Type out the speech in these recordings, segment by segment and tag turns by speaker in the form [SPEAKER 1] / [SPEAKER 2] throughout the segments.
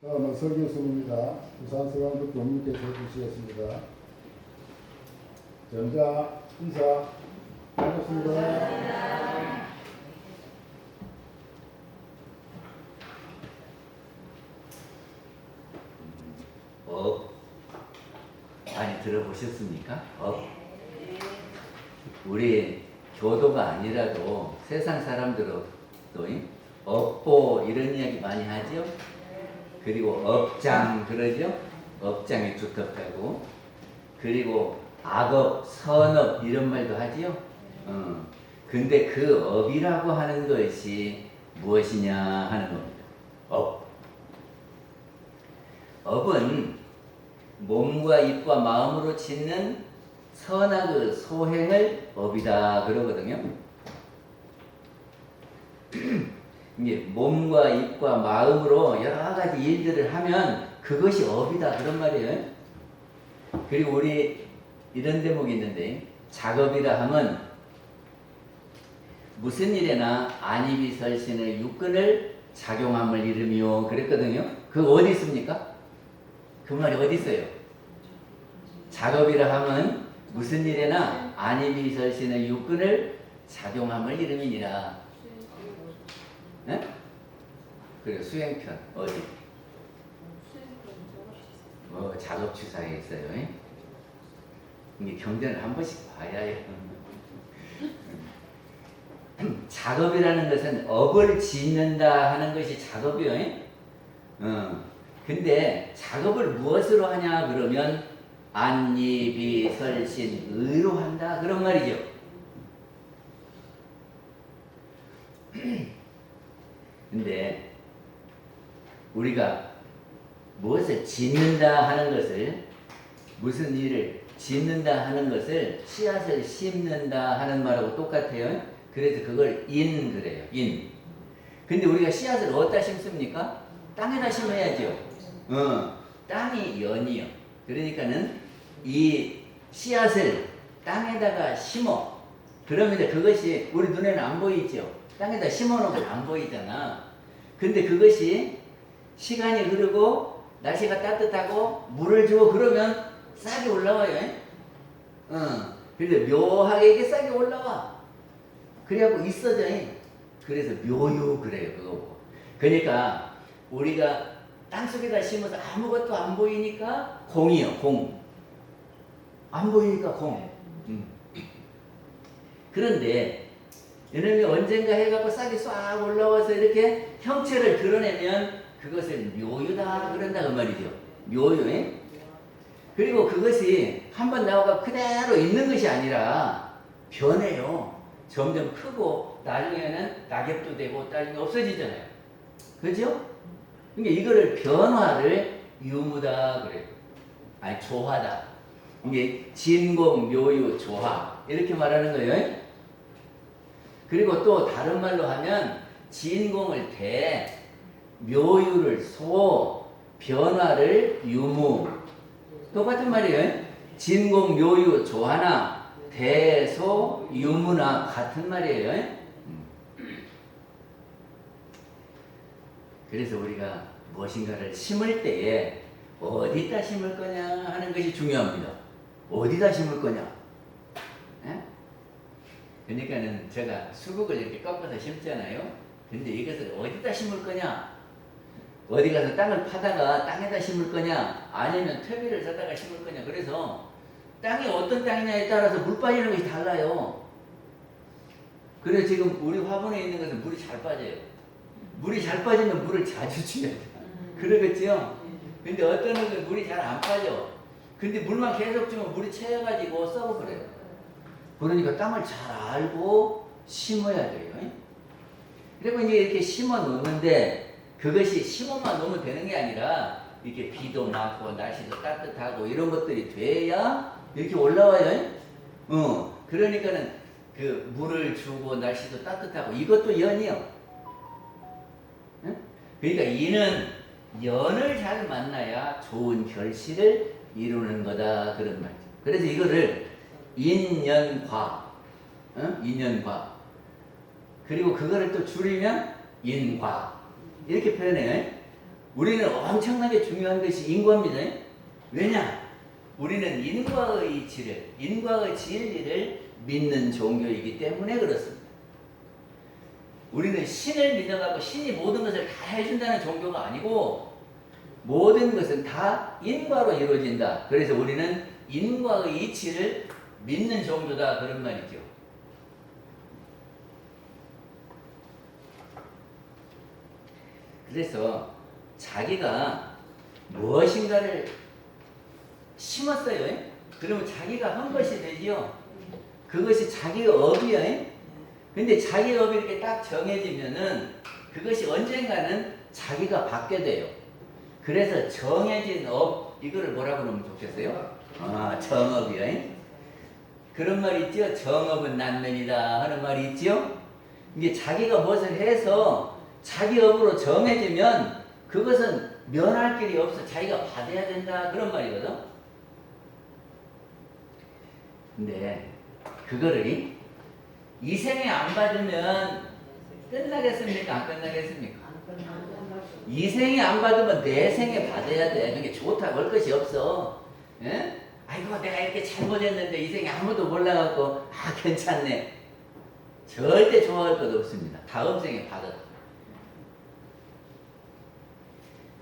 [SPEAKER 1] 다음은 설교수입니다. 부산서강대 교무님께서 해주시겠습니다. 전자 인사 반갑습니다.
[SPEAKER 2] 많이 들어보셨습니까? 우리 교도가 아니라도 세상 사람들은 또 업보 이런 이야기 많이 하죠. 그리고 업장 그러죠. 업장에 두텁다고. 그리고 악업, 선업 이런 말도 하지요. 근데 그 업이라고 하는 것이 무엇이냐 하는 겁니다. 업은 몸과 입과 마음으로 짓는 선악의 소행을 업이다 그러거든요. 이게 몸과 입과 마음으로 여러 가지 일들을 하면 그것이 업이다 그런 말이에요. 그리고 우리 이런 대목이 있는데, 작업이라 하면 무슨 일에나 안이비설신의 육근을 작용함을 이르며 그랬거든요. 그거 어디 있습니까? 그 말이 어디 있어요? 작업이라 하면 무슨 일에나 안이비설신의 육근을 작용함을 이름이니라. 네? 그래, 수행편 어디? 작업추사에 있어요. 이게 경전을 한 번씩 봐야 해요. 작업이라는 것은 업을 짓는다 하는 것이 작업이에요. 근데 작업을 무엇으로 하냐 그러면 안이비설신 의로 한다 그런 말이죠. 근데 우리가 무엇을 짓는다 하는 것을, 무슨 일을 짓는다 하는 것을 씨앗을 심는다 하는 말하고 똑같아요. 그래서 그걸 인 그래요. 인. 근데 우리가 씨앗을 어디다 심습니까? 땅에다 심어야죠. 땅이 연이요. 그러니까는 이 씨앗을 땅에다가 심어. 그러면 그것이 우리 눈에는 안 보이죠. 땅에다 심어놓으면 안 보이잖아. 근데 그것이 시간이 흐르고 날씨가 따뜻하고 물을 주고 그러면 싹이 올라와요. 근데 묘하게 이게 싹이 올라와. 그래갖고 있어져. 그래서 묘유 그래요. 그거. 그러니까 우리가 땅속에다 심어서 아무것도 안 보이니까 공이요. 공. 안 보이니까 공. 그런데 이놈이 언젠가 해갖고 싹이 싹 올라와서 이렇게 형체를 드러내면 그것을 묘유다 그런다 그 말이죠. 묘유. 그리고 그것이 한번 나와가 그대로 있는 것이 아니라 변해요. 점점 크고 나중에는 낙엽도 되고 나중에 없어지잖아요. 그죠? 그러니까 이거를 변화를 유무다 그래요. 아니 조화다. 이게 진공, 묘유, 조화 이렇게 말하는 거예요. 그리고 또 다른 말로 하면 진공을 대, 묘유를 소, 변화를 유무. 똑같은 말이에요. 진공, 묘유, 조화나 대소, 유무나 같은 말이에요. 그래서 우리가 무엇인가를 심을 때에 어디다 심을 거냐 하는 것이 중요합니다. 어디다 심을 거냐. 그러니까는 제가 수국을 이렇게 꺾어서 심잖아요. 근데 이것을 어디다 심을 거냐? 어디 가서 땅을 파다가 땅에다 심을 거냐? 아니면 퇴비를 사다가 심을 거냐? 그래서 땅이 어떤 땅이냐에 따라서 물 빠지는 것이 달라요. 그래서 지금 우리 화분에 있는 것은 물이 잘 빠져요. 물이 잘 빠지면 물을 자주 줘야 돼. 그러겠죠? 근데 어떤 것은 물이 잘 안 빠져. 근데 물만 계속 주면 물이 채여가지고 썩어버려요. 그러니까 땅을 잘 알고 심어야 돼요. 그리고 이제 이렇게 심어 놓는데 그것이 심어만 놓으면 되는 게 아니라 이렇게 비도 맞고 날씨도 따뜻하고 이런 것들이 돼야 이렇게 올라와요. 그러니까는 그 물을 주고 날씨도 따뜻하고 이것도 연이요. 그러니까 이는 연을 잘 만나야 좋은 결실을 이루는 거다 그런 말이죠. 그래서 이거를 인연과, 인연과. 그리고 그거를 또 줄이면 인과. 이렇게 표현해요. 우리는 엄청나게 중요한 것이 인과입니다. 왜냐? 우리는 인과의 진리를 믿는 종교이기 때문에 그렇습니다. 우리는 신을 믿어가고 신이 모든 것을 다 해준다는 종교가 아니고 모든 것은 다 인과로 이루어진다. 그래서 우리는 인과의 이치를 믿는 종교다 그런 말이죠. 그래서 자기가 무엇인가를 심었어요. 그러면 자기가 한 것이 되지요. 그것이 자기 업이에요. 근데 자기 업이 이렇게 딱 정해지면은 그것이 언젠가는 자기가 받게 돼요. 그래서 정해진 업, 이거를 뭐라고 그러면 좋겠어요? 정업이요. 그런 말이 있죠. 정업은 난면이다 하는 말이 있죠. 이게 자기가 무엇을 해서 자기 업으로 정해지면 그것은 면할 길이 없어. 자기가 받아야 된다 그런 말이거든. 근데 그거를 이 생에 안 받으면 끝나겠습니까? 안 끝나겠습니까? 이 생에 안 받으면 내 생에 받아야 돼. 그게 좋다고 할 것이 없어. 예? 아이고 내가 이렇게 잘못했는데 이 생에 아무도 몰라갖고 괜찮네. 절대 좋아할 것 없습니다. 다음 생에 받아.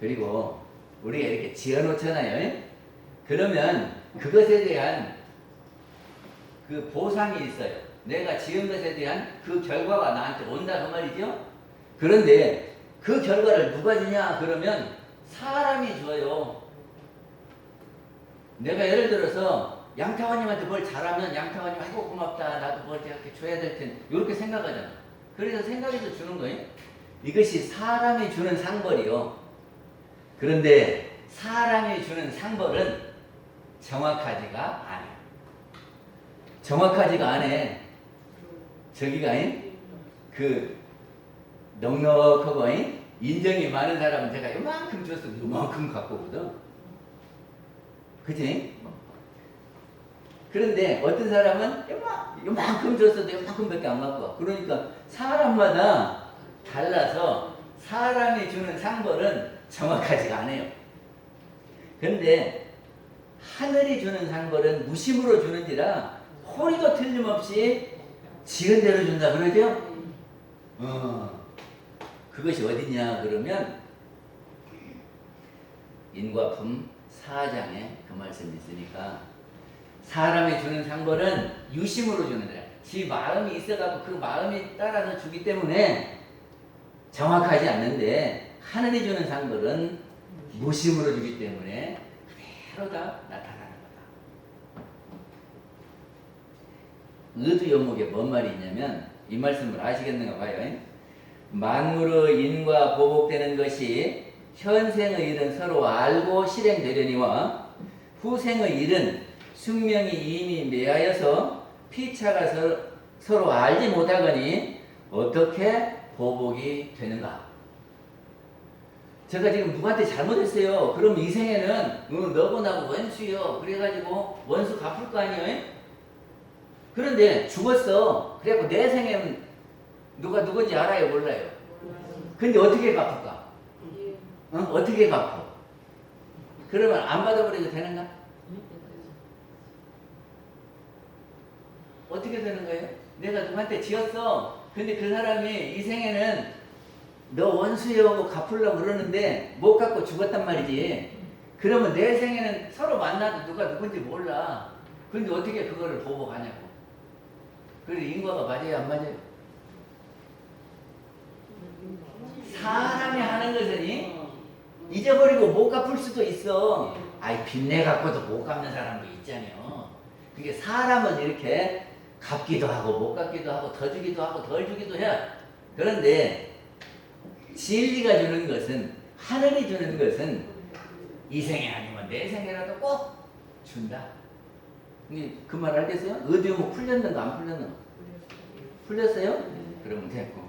[SPEAKER 2] 그리고 우리가 이렇게 지어놓잖아요. 예? 그러면 그것에 대한 그 보상이 있어요. 내가 지은 것에 대한 그 결과가 나한테 온다 그 말이죠. 그런데 그 결과를 누가 주냐 그러면 사람이 줘요. 내가 예를 들어서 양타관님한테 뭘 잘하면 양타관님 아이고 고맙다 나도 뭘 이렇게 줘야 될 텐데 이렇게 생각하잖아. 그래서 생각해서 주는 거예요. 이것이 사람이 주는 상벌이요. 그런데 사람이 주는 상벌은 정확하지가 않아요. 정확하지가 않아. 저기가 그 넉넉하고 인정이 많은 사람은 제가 요만큼 줬어 요만큼 갖고 오거든. 그치? 그런데 어떤 사람은 요만큼 줬어도 요만큼밖에 안 갖고 와. 그러니까 사람마다 달라서 사람이 주는 상벌은 정확하지가 않아요. 그런데 하늘이 주는 상벌은 무심으로 주는지라 호리도 틀림없이 지은 대로 준다 그러죠? 그것이 어디냐 그러면 인과품 4장에 그 말씀이 있으니까 사람이 주는 상벌은 유심으로 주는 거야. 지 마음이 있어가지고 그 마음에 따라서 주기 때문에 정확하지 않는데 하늘이 주는 상벌은 무심으로 주기 때문에 그대로 다 나타나는 거다. 의두연목에 뭔 말이 있냐면 이 말씀을 아시겠는가 봐요. 만물의 인과 보복되는 것이 현생의 일은 서로 알고 실행되려니와 후생의 일은 숙명이 이미 매하여서 피차가 서로 알지 못하거니 어떻게 보복이 되는가? 제가 지금 누구한테 잘못했어요. 그럼 이 생에는 너고 나고 원수요. 그래가지고 원수 갚을 거 아니에요? 그런데 죽었어. 그래갖고 내 생에는 누가 누군지 알아요? 몰라요? 근데 어떻게 갚을까? 어떻게 갚어? 그러면 안 받아버려도 되는가? 어떻게 되는 거예요? 내가 누구한테 지었어. 근데 그 사람이 이 생에는 너 원수여고 갚으려고 그러는데 못 갚고 죽었단 말이지. 그러면 내 생에는 서로 만나도 누가 누군지 몰라. 근데 어떻게 그거를 보복하냐고. 그래 인과가 맞아요 안 맞아요? 사람이 하는 것은 잊어버리고 못 갚을 수도 있어. 아이 빚내 갖고도 못 갚는 사람도 있잖아요. 그게 사람은 이렇게 갚기도 하고 못 갚기도 하고 더 주기도 하고 덜 주기도 해. 그런데 진리가 주는 것은 하늘이 주는 것은 이 생에 아니면 내 생에라도 꼭 준다. 그 말 알겠어요? 의디오목 풀렸는가 안 풀렸는가? 풀렸어요? 그러면 됐고.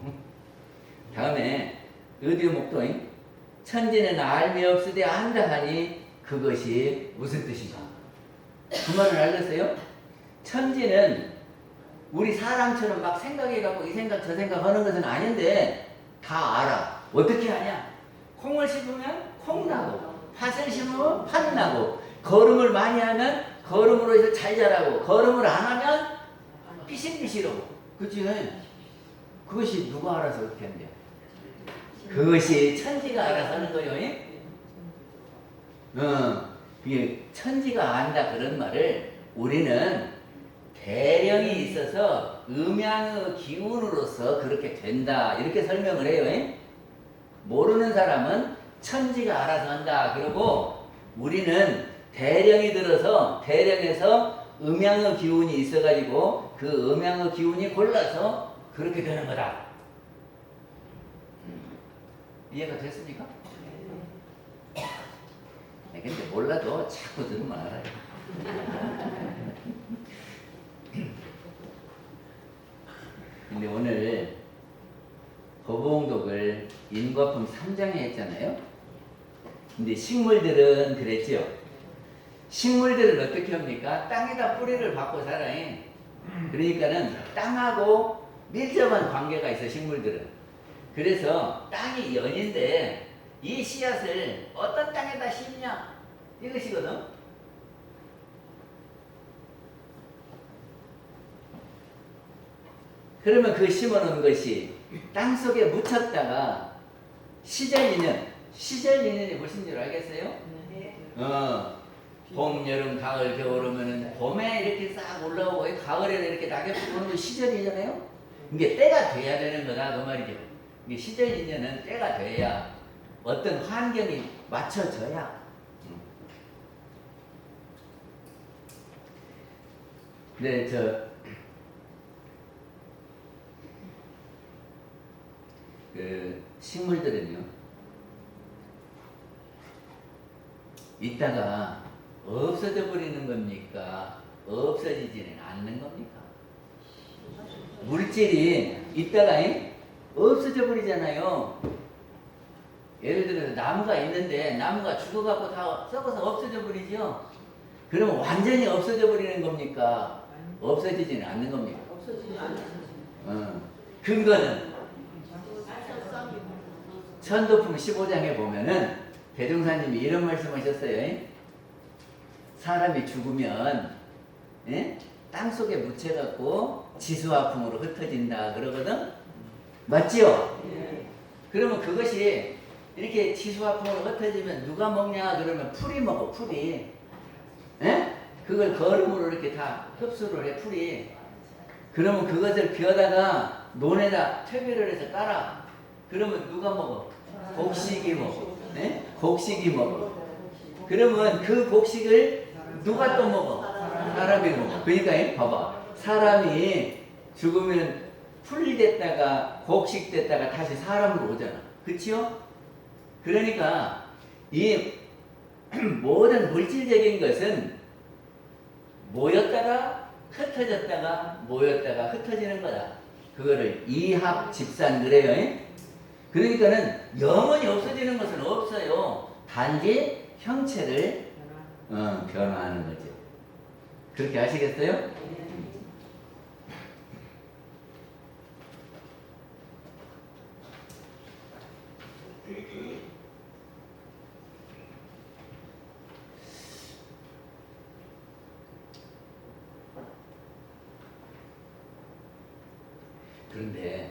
[SPEAKER 2] 다음에 의디오목도 천지는 알미 없으되 안다 하니 그것이 무슨 뜻이냐? 그 말을 알겠어요? 천지는 우리 사람처럼 막 생각해갖고 이 생각 저 생각 하는 것은 아닌데 다 알아. 어떻게 하냐? 콩을 씹으면 콩 나고, 팥을 심으면 팥 나고, 거름을 많이 하면 거름으로 해서 잘 자라고, 거름을 안 하면 피실피실하고. 그치? 그것이 누가 알아서 그렇게 한대요? 그것이 천지가 알아서 하는 거예요. 그게 천지가 안다 그런 말을 우리는 대령이 있어서 음양의 기운으로서 그렇게 된다 이렇게 설명을 해요. 모르는 사람은 천지가 알아서 한다 그러고, 우리는 대령이 들어서 대령에서 음양의 기운이 있어가지고 그 음양의 기운이 골라서 그렇게 되는 거다. 이해가 됐습니까? 네, 근데 몰라도 자꾸 들으면 알아요. 근데 오늘 법호홍독을 인과품 3장에 했잖아요. 근데 식물들은 그랬죠. 식물들은 어떻게 합니까? 땅에다 뿌리를 박고 살아요. 그러니까는 땅하고 밀접한 관계가 있어, 식물들은. 그래서 땅이 연인데 이 씨앗을 어떤 땅에다 심냐 이것이거든. 그러면 그 심어놓은 것이 땅속에 묻혔다가 시절 인연이 무슨 줄 알겠어요? 봄, 여름, 가을, 겨울 오면은 봄에 이렇게 싹 올라오고 가을에 이렇게 낙엽이 오는 게 시절이잖아요. 이게 때가 돼야 되는 거다 그 말이죠. 이게 시절 인연은 때가 돼야 어떤 환경이 맞춰져야. 네, 식물들은요, 이따가 없어져 버리는 겁니까? 없어지지는 않는 겁니까? 물질이 이따가 없어져 버리잖아요. 예를 들어서 나무가 있는데 나무가 죽어갖고 다 썩어서 없어져 버리죠. 그러면 완전히 없어져 버리는 겁니까? 없어지지는 않는 겁니까?
[SPEAKER 3] 없어지지 않아요.
[SPEAKER 2] 근거는 천도품 15장에 보면은 대종사님이 이런 말씀하셨어요. 사람이 죽으면 땅속에 묻혀갖고 지수화풍으로 흩어진다 그러거든. 맞지요?
[SPEAKER 3] 네.
[SPEAKER 2] 그러면 그것이 이렇게 지수화풍으로 흩어지면 누가 먹냐 그러면 풀이 먹어, 풀이. 그걸 거름으로 이렇게 다 흡수를 해, 풀이. 그러면 그것을 비워다가 논에다 퇴비를 해서 깔아. 그러면 누가 먹어? 곡식이 먹어. 곡식이 먹어. 그러면 그 곡식을 누가 또 먹어? 사람이 먹어. 그러니까 봐봐. 사람이 죽으면 풀 됐다가 곡식 됐다가 다시 사람으로 오잖아. 그치요? 그러니까 이 모든 물질적인 것은 모였다가 흩어졌다가 모였다가 흩어지는 거다. 그거를 이합집산 그래요. 그러니까는 영원히 없어지는 것은 없어요. 단지 형체를 변화하는 거죠. 그렇게 아시겠어요? 그런데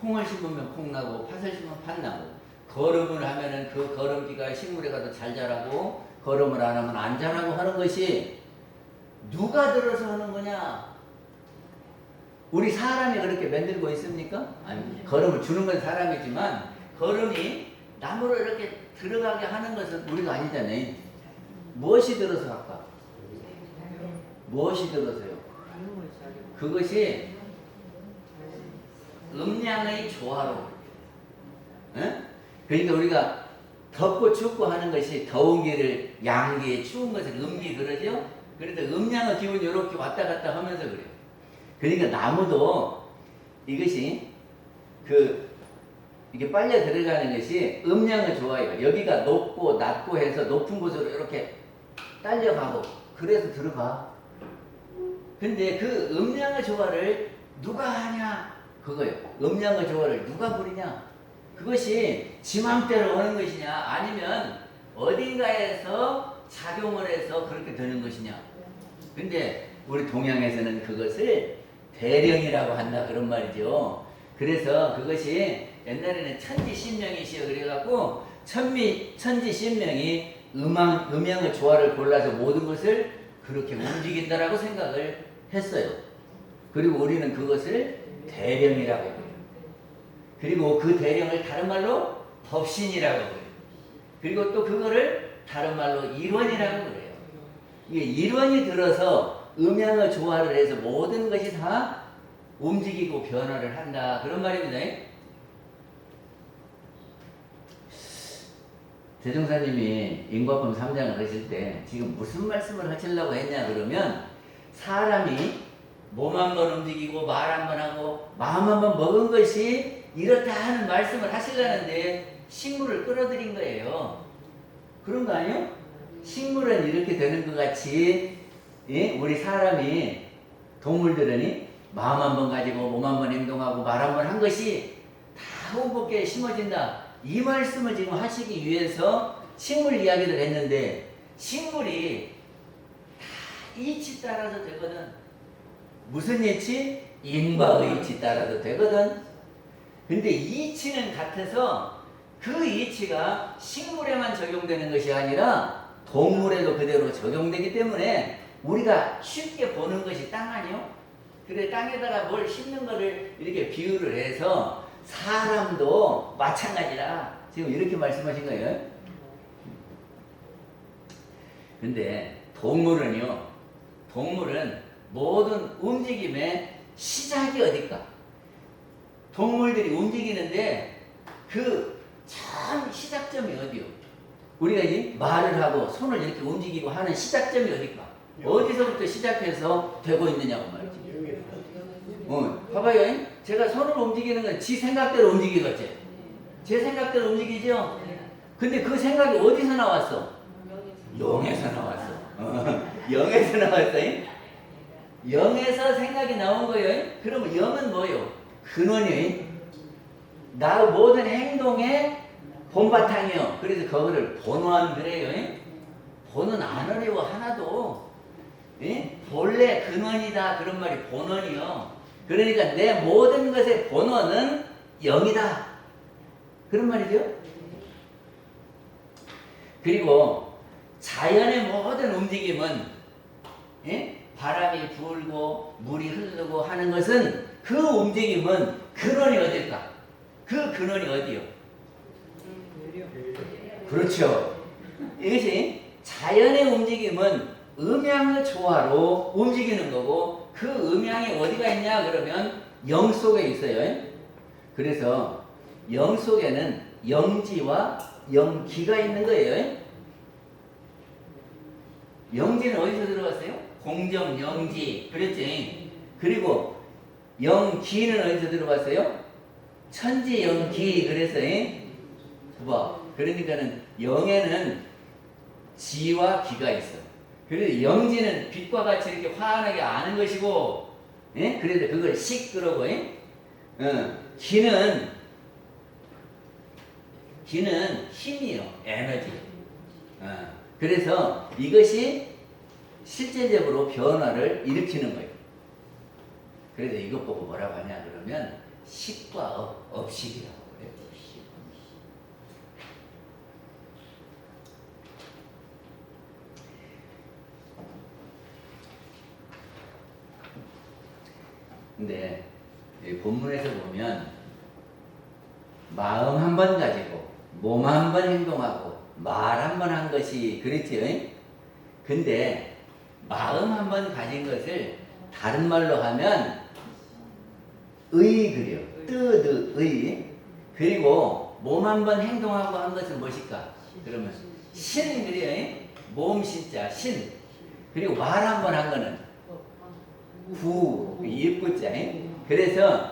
[SPEAKER 2] 콩을 심으면 콩 나고 팥을 심으면 팥 나고, 거름을 하면은 그 거름기가 식물에 가서 잘 자라고, 거름을 안 하면 안 자라고 하는 것이 누가 들어서 하는 거냐? 우리 사람이 그렇게 만들고 있습니까? 아니, 거름을 주는 건 사람이지만 거름이 나무를 이렇게 들어가게 하는 것은 우리가 아니잖아요. 무엇이 들어서 할까? 무엇이 들어서요? 그것이 음양의 조화로. 그러니까 우리가 덥고 춥고 하는 것이 더운 기를 양기, 추운 것을 음기 그러죠? 그래서 음양의 기운이 이렇게 왔다 갔다 하면서 그래요. 그러니까 나무도 이것이 이게 빨려 들어가는 것이 음양의 조화예요. 여기가 높고 낮고 해서 높은 곳으로 이렇게 딸려가고 그래서 들어가. 근데 그 음양의 조화를 누가 하냐? 그거예요. 음양의 조화를 누가 부리냐? 그것이 지 맘대로 오는 것이냐 아니면 어딘가에서 작용을 해서 그렇게 되는 것이냐. 근데 우리 동양에서는 그것을 대령이라고 한다 그런 말이죠. 그래서 그것이 옛날에는 천지신명이시여 그래갖고 천지신명이 음양의 조화를 골라서 모든 것을 그렇게 움직인다라고 생각을 했어요. 그리고 우리는 그것을 대령이라고 해요. 그리고 그 대령을 다른 말로 법신이라고 해요. 그리고 또 그거를 다른 말로 일원이라고 그래요. 이게 일원이 들어서 음양의 조화를 해서 모든 것이 다 움직이고 변화를 한다 그런 말입니다. 대종사님이 인과품 3장을 하실 때 지금 무슨 말씀을 하시려고 했냐 그러면 사람이 몸 한 번 움직이고 말 한 번 하고 마음 한 번 먹은 것이 이렇다 하는 말씀을 하시려는데 식물을 끌어들인 거예요. 그런 거 아니에요? 식물은 이렇게 되는 것 같이 우리 사람이 동물들은 마음 한 번 가지고 몸 한 번 행동하고 말 한 번 한 것이 다 호흡에 심어진다. 이 말씀을 지금 하시기 위해서 식물 이야기를 했는데 식물이 다 이치 따라서 되거든. 무슨 이치? 인과의 이치 따라서 되거든. 근데 이치는 같아서 그 이치가 식물에만 적용되는 것이 아니라 동물에도 그대로 적용되기 때문에 우리가 쉽게 보는 것이 땅 아니요? 그래 땅에다가 뭘 심는 거를 이렇게 비유를 해서 사람도 마찬가지라 지금 이렇게 말씀하신 거예요. 근데 동물은 모든 움직임의 시작이 어딜까? 동물들이 움직이는데 그 참 시작점이 어디요? 우리가 이 말을 하고 손을 이렇게 움직이고 하는 시작점이 어딜까? 어디서부터 시작해서 되고 있느냐고 말이지. 봐봐요. 제가 손을 움직이는 건 지 생각대로 움직이겠지. 제 생각대로 움직이죠. 근데 그 생각이 어디서 나왔어? 영에서 나왔어. 영에서 나왔어. 영에서 생각이 나온 거예요. 그러면 영은 뭐요? 근원이에요. 나 모든 행동의 본바탕이요. 그래서 그거를 본원 그래요. 본은 안 어려워 하나도. 본래 근원이다 그런 말이 본원이요. 그러니까 내 모든 것의 본원은 영이다 그런 말이죠. 그리고 자연의 모든 움직임은 바람이 불고 물이 흐르고 하는 것은 그 움직임은 근원이 어딜까? 그 근원이 어디요? 그렇죠. 이것이 자연의 움직임은 음양의 조화로 움직이는 거고 그 음양이 어디가 있냐 그러면 영 속에 있어요. 그래서 영 속에는 영지와 영기가 있는 거예요. 영지는 어디서 들어갔어요? 공정 영지 그랬지. 그리고 영기는 어디서 들어갔어요? 천지 영기 그래서 봐. 그러니까는 영에는 지와 기가 있어. 그래서 영지는 빛과 같이 이렇게 환하게 아는 것이고, 그래서 그걸 식 그러고, 기는 힘이요, 에너지. 그래서 이것이 실제적으로 변화를 일으키는 거예요. 그래서 이것 보고 뭐라고 하냐 그러면 식과 업식이라고 그래요. 근데 본문에서 보면 마음 한 번 가지고 몸 한 번 행동하고 말 한 번 한 것이 그렇지요. 근데 마음 한 번 가진 것을 다른 말로 하면 의 그래요. 뜻의. 그리고 몸 한 번 행동하고 한 것은 무엇일까? 그러면 신 그래요. 몸 신자 신. 그리고 말 한 번 한 거는 구 예쁘자. 그래서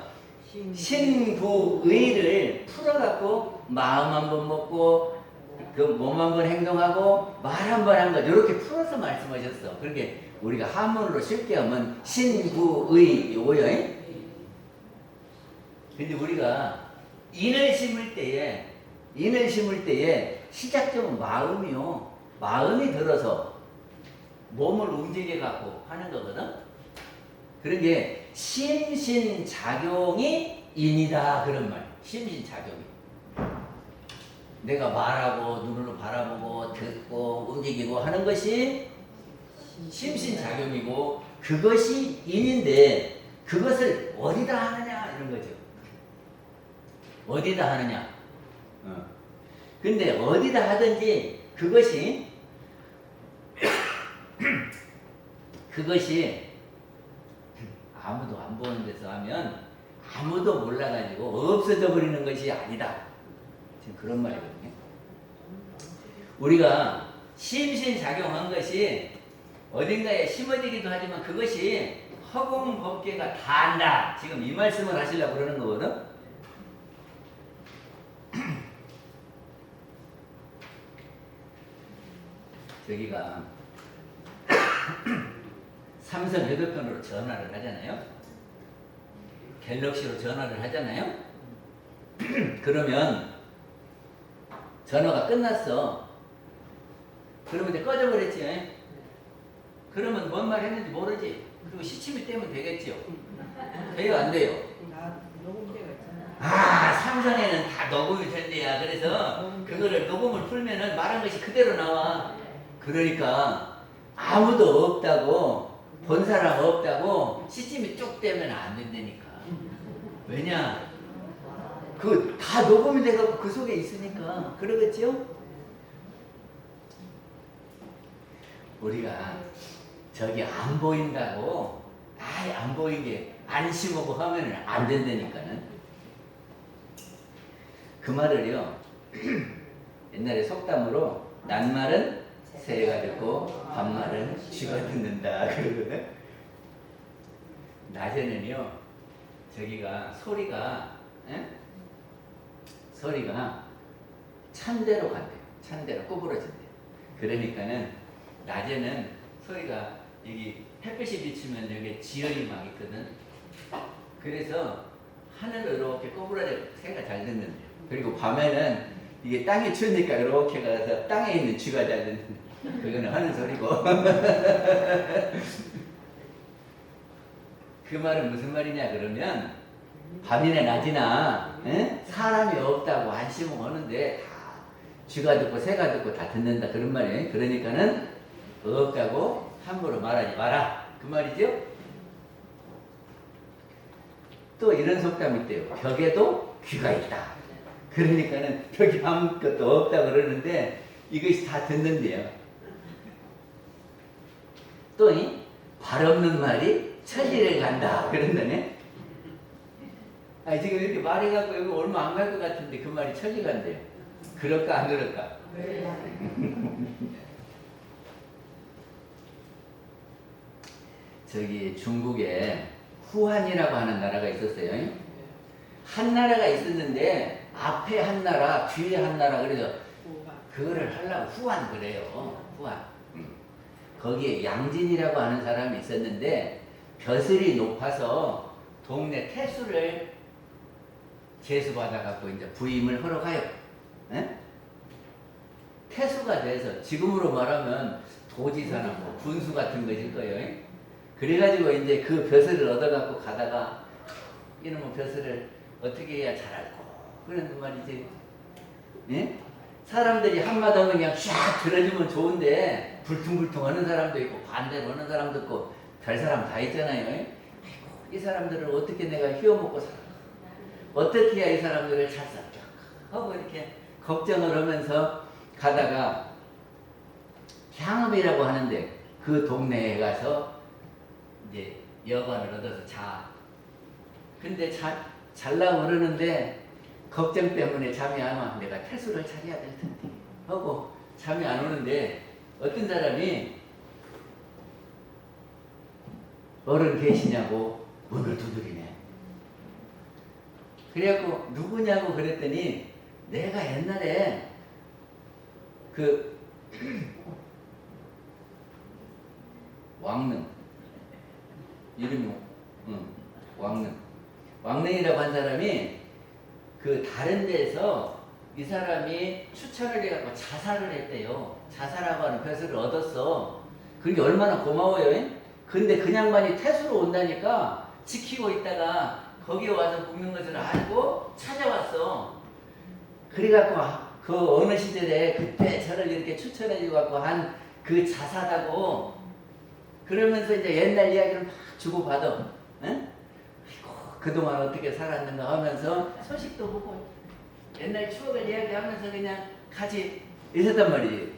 [SPEAKER 2] 신구의를 풀어갖고 마음 한 번 먹고 그 몸 한 번 행동하고 말 한 번 한 거 이렇게 풀어서 말씀하셨어. 그렇게 우리가 한문으로 쉽게 하면 신구의 요거요. 근데 우리가 인을 심을 때에 시작점은 마음이요. 마음이 들어서 몸을 움직여 갖고 하는 거거든. 그런 게 심신작용이 인이다 그런 말. 심신작용이. 내가 말하고 눈으로 바라보고 듣고 움직이고 하는 것이 심신작용이고 그것이 인인데 그것을 어디다 하느냐 이런 거죠. 어디다 하느냐. 근데 어디다 하든지 그것이 아무도 안 보는 데서 하면 아무도 몰라가지고 없어져 버리는 것이 아니다. 지금 그런 말이거든요. 우리가 심신작용한 것이 어딘가에 심어지기도 하지만 그것이 허공법계가 다 한다. 지금 이 말씀을 하시려고 그러는 거거든. 저기가 삼성 휴대폰으로 전화를 하잖아요. 갤럭시로 전화를 하잖아요. 그러면 전화가 끝났어. 그러면 이제 꺼져버렸지. 그러면 뭔 말 했는지 모르지. 그리고 시침이 떼면 되겠죠. 돼요, 안 돼요?
[SPEAKER 3] 나 녹음대가 있잖아.
[SPEAKER 2] 아, 삼성에는 다 녹음이 된대야. 그래서 그거를 녹음을 풀면은 말한 것이 그대로 나와. 그러니까 아무도 없다고, 본 사람 없다고 시침이 쭉 떼면 안 된다니까. 왜냐? 그 다 녹음이 돼서 그 속에 있으니까. 그러겠죠? 우리가 저기 안 보인다고 아예 안 보인 게 안심하고 하면 안 된다니까는. 그 말을요. 옛날에 속담으로 낱말은 새가 듣고 반말은 쥐가 듣는다 그러거든. 낮에는요. 저기가 소리가 찬대로 간대요. 찬대로 구부러진대요. 그러니까는 낮에는 소리가 여기 햇빛이 비치면 여기 지연이 막 있거든. 그래서 하늘로 이렇게 꼬부라져 새가 잘 듣는데요. 그리고 밤에는 이게 땅이 추우니까 이렇게 가서 땅에 있는 쥐가 잘 듣는데 그거는 하는 소리고. 그 말은 무슨 말이냐 그러면 밤이나 낮이나 사람이 없다고 안심을 하는데 다 쥐가 듣고 새가 듣고 다 듣는다 그런 말이에요. 그러니까는 없다고 함부로 말하지 마라 그 말이죠. 또 이런 속담이 있대요. 벽에도 귀가 있다. 그러니까는 벽에 아무것도 없다 그러는데 이것이 다 듣는데요. 또 발 없는 말이 천리를 간다 그런다네. 아 지금 이렇게 말해갖고 여기 얼마 안 갈 것 같은데 그 말이 천리 간대요. 그럴까 안 그럴까? 저기 중국에 후한이라고 하는 나라가 있었어요. 한 나라가 있었는데 앞에 한 나라, 뒤에 한 나라 그래서 그거를 하려고 후한 그래요. 후한. 거기에 양진이라고 하는 사람이 있었는데 벼슬이 높아서 동네 태수를 제수받아갖고 이제 부임을 하러 가요. 태수가 돼서 지금으로 말하면 도지사나 뭐 군수 같은 것일 거예요. 그래가지고 이제 그 벼슬을 얻어갖고 가다가 이놈의 벼슬을 어떻게 해야 잘할까 그런 말이지. 예? 사람들이 한마디 하면 그냥 쫙 들어주면 좋은데 불퉁불퉁 하는 사람도 있고 반대로 하는 사람도 있고 별 사람 다 있잖아요. 아이고, 이 사람들을 어떻게 내가 휘어먹고 살아? 어떻게 해야 이 사람들을 잘 살까? 하고 이렇게 걱정을 하면서 가다가 향읍이라고 하는데 그 동네에 가서 이제 여관을 얻어서 자. 근데 잘라고 그러는데 걱정 때문에 잠이 안 와. 내가 태수를 차려야 될 텐데 하고 잠이 안 오는데 어떤 사람이 어른 계시냐고 문을 두드리네. 그래갖고 누구냐고 그랬더니 내가 옛날에 그 왕릉 이름이 왕릉이라고 한 사람이 그 그 다른 데서 이 사람이 추천을 해갖고 자살을 했대요. 자살하고 하는 벼슬을 얻었어. 그게 얼마나 고마워요. 근데 그 양반이 태수로 온다니까 지키고 있다가 거기에 와서 묵는 것을 알고 찾아왔어. 그래갖고 그 어느 시절에 그때 저를 이렇게 추천해주고 갖고 한 그 자사다고 그러면서 이제 옛날 이야기를 막 주고받아. 응? 아이고, 그동안 어떻게 살았는가 하면서 소식도 보고 옛날 추억을 이야기하면서 그냥 같이 있었단 말이지.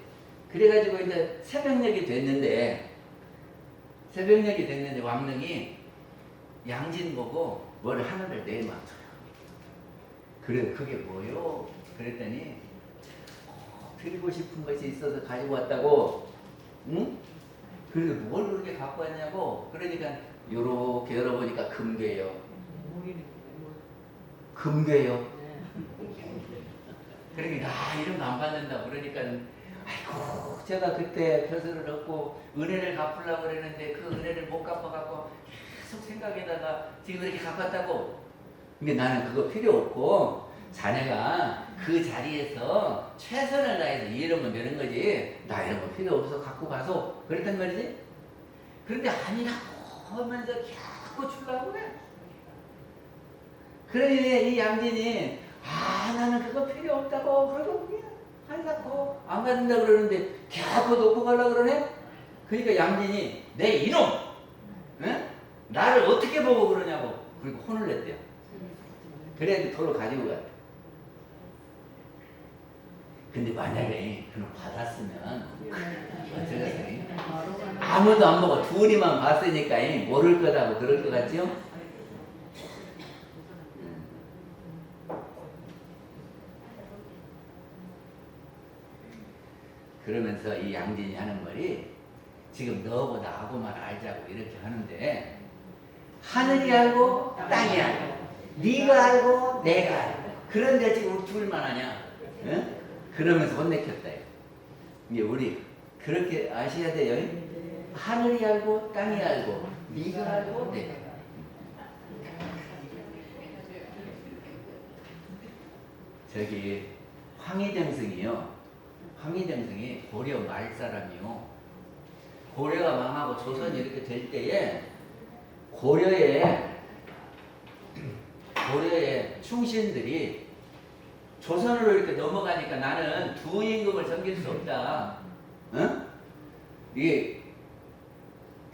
[SPEAKER 2] 그래가지고 이제 새벽녘이 됐는데 왕릉이 양진 보고 뭘 하늘을 내맞춰요. 그래 그게 뭐요? 그랬더니 드리고 싶은 것이 있어서 가지고 왔다고. 응? 그래서 뭘 그렇게 갖고 왔냐고. 그러니까 요렇게 열어보니까 금괴요. 금괴요. 그러니까 이런 거 안 받는다. 그러니까 아이고 제가 그때 벼슬을 얻고 은혜를 갚으려고 그랬는데 그 은혜를 못 갚아갖고 계속 생각에다가 지금 이렇게 갚았다고. 근데 나는 그거 필요 없고 자네가 그 자리에서 최선을 다해서 이러면 되는 거지. 나 이런 거 필요 없어 갖고 가서 그랬단 말이지. 그런데 아니라고 하면서 자꾸 주려고 그래. 그러니 이 양진이 나는 그거 필요 없다고 그러고 그냥 하려고 안 받는다 그러는데 자꾸 놓고 가려고 그러네. 그러니까 양진이 내 이놈, 응? 나를 어떻게 보고 그러냐고. 그리고 혼을 냈대요. 그래야지 도로 가지고 갔대. 근데 만약에 그럼 받았으면 어쩌겠어요? 아무도 안 보고 둘이만 봤으니까 모를 거다고 그럴 것 같죠? 그러면서 이 양진이 하는 말이 지금 너하고 나하고만 알자고 이렇게 하는데 하늘이 알고 땅이 알고 네가 알고 내가 알고 그런데 지금 우리 둘만 하냐? 응? 그러면서 혼내켰다. 이게 우리 그렇게 아셔야 돼요. 하늘이 알고 땅이 알고 네가 알고 내가 알고. 저기 황희정승이요. 황희정승이 고려 말 사람이요. 고려가 망하고 조선이 이렇게 될 때에 고려의 충신들이 조선으로 이렇게 넘어가니까 나는 두 임금을 섬길 수 없다. 응? 이게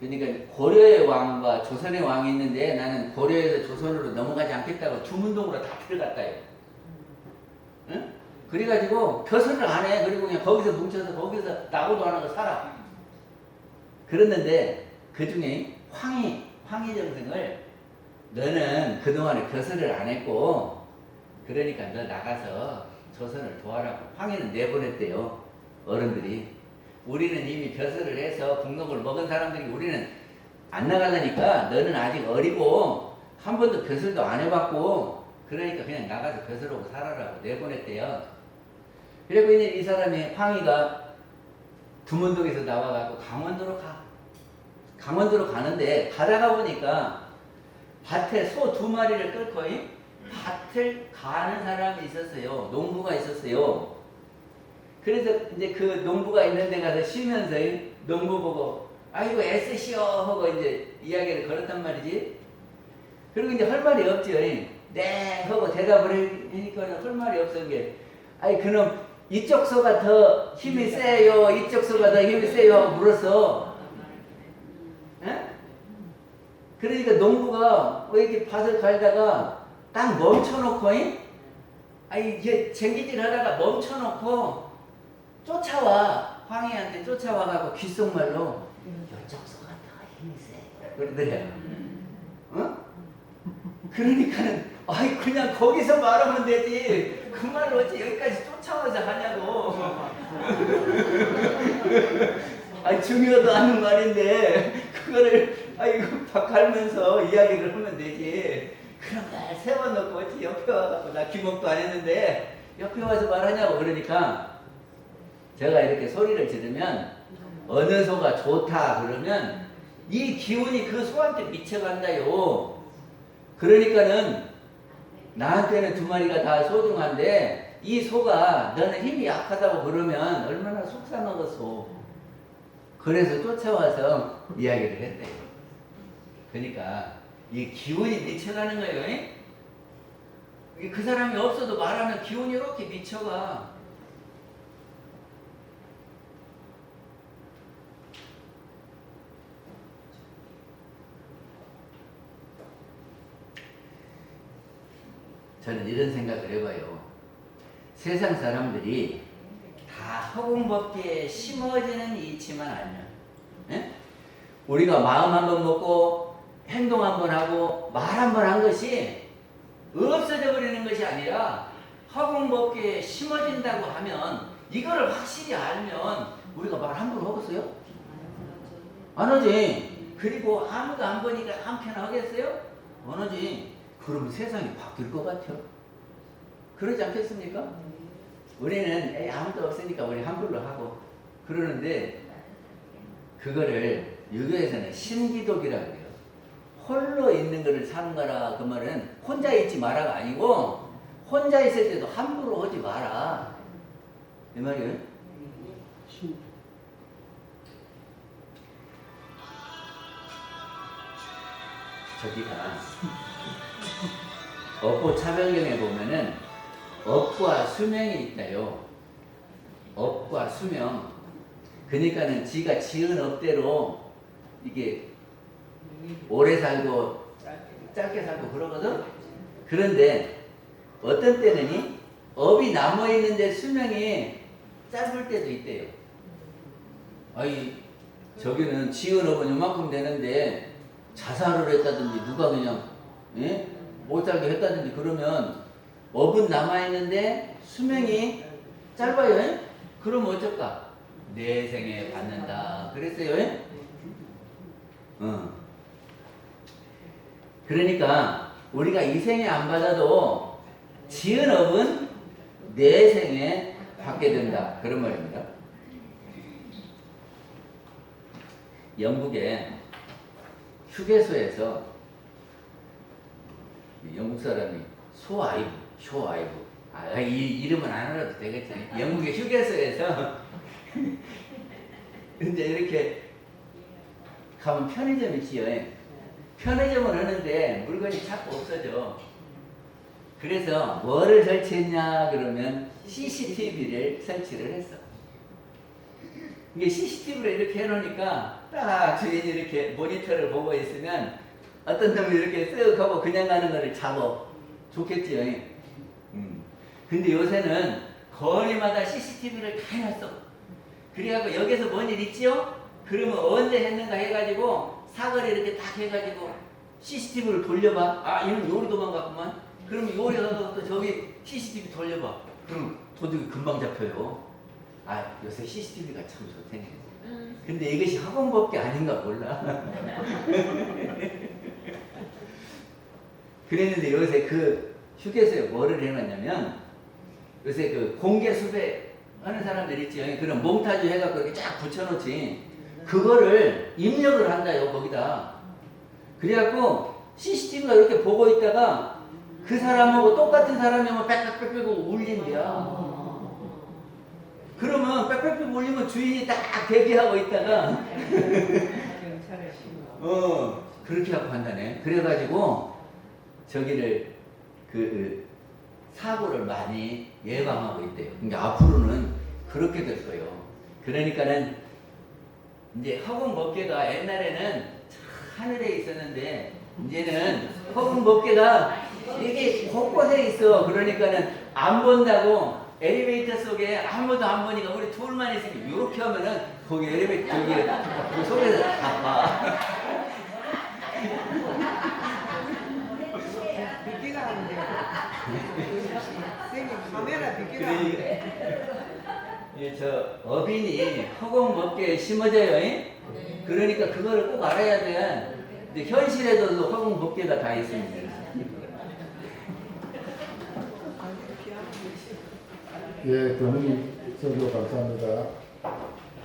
[SPEAKER 2] 그러니까 고려의 왕과 조선의 왕이 있는데 나는 고려에서 조선으로 넘어가지 않겠다고 주문동으로 다 들어갔다요. 응? 그래가지고 벼슬을 안 해. 그리고 그냥 거기서 뭉쳐서 거기서 나고도 안 하고 살아. 그랬는데 그 중에 황희정승을 너는 그동안에 벼슬을 안 했고 그러니까 너 나가서 조선을 도와라고 황희는 내보냈대요. 어른들이. 우리는 이미 벼슬을 해서 북록을 먹은 사람들이 우리는 안 나가려니까 너는 아직 어리고 한 번도 벼슬도 안 해봤고 그러니까 그냥 나가서 벼슬하고 살아라고 내보냈대요. 그리고 이제 이 사람이 황희가 두문동에서 나와가지고 강원도로 가. 강원도로 가는데 가다가 보니까 밭에 소 2마리를 끌고 밭을 가는 사람이 있었어요. 농부가 있었어요. 그래서 이제 그 농부가 있는 데 가서 쉬면서 농부 보고 아이고 애쓰시오 하고 이제 이야기를 걸었단 말이지. 그리고 이제 할 말이 없죠. 네 하고 대답을 하니까 할 말이 없은 게 아이 그놈 이쪽 소가 더 힘이 세요 이쪽 소가 더 힘이 세요 하고 물었어. 에? 그러니까 농부가 이렇게 밭을 갈다가 딱 멈춰놓고 이게 쟁기질 하다가 멈춰놓고 쫓아와. 황희한테 쫓아와가고 귓속말로 이쪽 소가 더 힘이 세 그러더래요. 어? 그러니까는 아이 그냥 거기서 말하면 되지 그 말을 어찌 여기까지 쫓아와서 하냐고. 아니 중요하도 않은 말인데 그거를 아이고 밥 갈면서 이야기를 하면 되지. 그런 말 세워놓고 어찌 옆에 와갖고 나 귀목도 안 했는데 옆에 와서 말하냐고. 그러니까 제가 이렇게 소리를 지르면 어느 소가 좋다 그러면 이 기운이 그 소한테 미쳐간다요. 그러니까는 나한테는 두 마리가 다 소중한데 이 소가 너는 힘이 약하다고 그러면 얼마나 속상하겠소. 그래서 쫓아와서 이야기를 했대요. 그러니까 이 기운이 미쳐가는 거예요. 그 사람이 없어도 말하면 기운이 이렇게 미쳐가. 저는 이런 생각을 해봐요. 세상 사람들이 다 허공벗기에 심어지는 이치만 알면, 예? 우리가 마음 한번 먹고 행동 한번 하고 말 한번 한 것이 없어져 버리는 것이 아니라 허공벗기에 심어진다고 하면 이거를 확실히 알면 우리가 말 함부로 하겠어요? 안 하지. 그리고 아무도 안 보니까 한편 하겠어요? 안 하지. 그러면 세상이 바뀔 것 같아요. 그러지 않겠습니까? 우리는 아무도 없으니까 우리 함부로 하고 그러는데 그거를 유교에서는 신기독이라고 해요. 홀로 있는 거를 사는 거라. 그 말은 혼자 있지 마라가 아니고 혼자 있을 때도 함부로 하지 마라 이 말이에요. 저기가 업보 차별경에 보면은 업과 수명이 있다요. 업과 수명. 그러니까는 지가 지은 업대로 이게 오래 살고 짧게 살고 그러거든. 그런데 어떤 때는 업이 남아 있는데 수명이 짧을 때도 있대요. 아이 저기는 지은 업은 요만큼 되는데 자살을 했다든지 누가 그냥 못 살게 했다든지 그러면 업은 남아있는데 수명이 짧아요. 그럼 어쩔까? 내생에 받는다 그랬어요. 그러니까 우리가 이 생에 안 받아도 지은 업은 내생에 받게 된다 그런 말입니다. 영국에 휴게소에서 영국 사람이 쇼아이브 이 이름은 안 알아도 되겠지. 영국의 휴게소에서 이제 이렇게 가면 편의점이 있지요. 편의점을 하는데 물건이 자꾸 없어져. 그래서 뭐를 설치했냐 그러면 CCTV를 설치를 했어. 이게 CCTV를 이렇게 해놓으니까 딱 주인이 이렇게 모니터를 보고 있으면 어떤 놈이 이렇게 쓱 하고 그냥 가는 거를 잡아. 좋겠지요. 근데 요새는 거리마다 CCTV를 다 해놨어. 그래갖고 여기서 뭔 일 있지요? 그러면 언제 했는가 해가지고 사거리 이렇게 딱 해가지고 CCTV를 돌려봐. 아, 이놈 요리 도망갔구만. 그럼 요리 가서 또 저기 CCTV 돌려봐. 그럼 도둑이 금방 잡혀요. 아, 요새 CCTV가 참 좋대네. 근데 이것이 학원법이 아닌가 몰라. 그랬는데 요새 그 휴게소에 뭐를 해놨냐면 요새 그 공개 수배 하는 사람들 있지. 그런 몽타주 해갖고 이렇게 쫙 붙여놓지. 그거를 입력을 한다요, 거기다. 그래갖고 CCTV가 이렇게 보고 있다가 그 사람하고 똑같은 사람이면 빽빽빽빽 울린대야. 그러면 빽빽빽 울리면 주인이 딱 대기하고 있다가 그렇게 하고 한다네. 그래가지고 저기를 그 사고를 많이 예방하고 있대요. 그러니까 앞으로는 그렇게 될 거예요. 그러니까는 이제 허공법계가 옛날에는 하늘에 있었는데 이제는 허공법계가 이게 곳곳에 있어. 그러니까는 안 본다고 엘리베이터 속에 아무도 안 보니까 우리 둘만 있으면 이렇게 하면은 거기 엘리베이터 저기 그 속에서 다 봐.
[SPEAKER 3] 비키가 하는데 선생님 카메라 비키가
[SPEAKER 2] 예, 저 어빈이 허공법계에 심어져요. 그러니까 그거를 꼭 알아야 돼. 근데 현실에도 허공법계가 다 있습니다.
[SPEAKER 1] 예, 교수님 설교 감사합니다.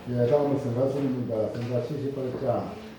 [SPEAKER 1] 예, 다음은 성가순입니다. 성가 78장.